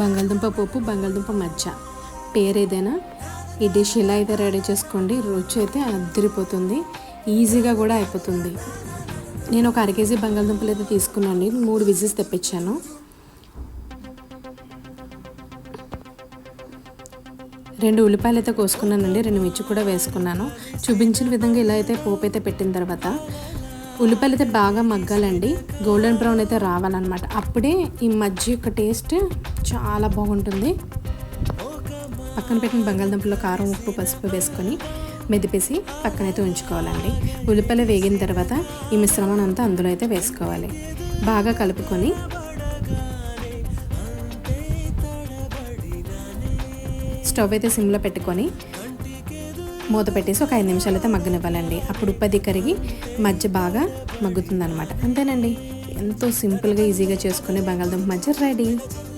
బంగాళదుంప పప్పు, బంగాళదుంప మజ్జ పేరేదైనా ఈ డిష్ ఇలా అయితే రెడీ చేసుకోండి. రుచి అయితే అదిరిపోతుంది, ఈజీగా కూడా అయిపోతుంది. నేను ఒక 1/2 కేజీ బంగాళదుంపలు అయితే తీసుకున్నాను, 3 విజిల్స్ తెప్పించాను. రెండు ఉల్లిపాయలు అయితే కోసుకున్నానండి, 2 మిర్చి కూడా వేసుకున్నాను. చూపించిన విధంగా ఇలా అయితే పోపు అయితే పెట్టిన తర్వాత ఉల్లిపాయలు అయితే బాగా మగ్గాలండి, గోల్డెన్ బ్రౌన్ అయితే రావాలన్నమాట. అప్పుడే ఈ మజ్జి యొక్క టేస్ట్ చాలా బాగుంటుంది. పక్కన పెట్టిన బంగాళదుంపలో కారం, ఉప్పు, పసుపు వేసుకొని మెదిపేసి పక్కనైతే ఉంచుకోవాలండి. ఉల్లిపాయలు వేగిన తర్వాత ఈ మిశ్రమాన్ని అంతా అందులో అయితే వేసుకోవాలి. బాగా కలుపుకొని స్టవ్ అయితే సిమ్లో పెట్టుకొని మూత పెట్టేసి ఒక 5 నిమిషాలు అయితే మగ్గనివ్వాలండి. అప్పుడు ఉప్పు అది కరిగి మజ్జ బాగా మగ్గుతుంది అనమాట. అంతేనండి, ఎంతో సింపుల్గా ఈజీగా చేసుకునే బంగాళదుంప మజ్జ రెడీ.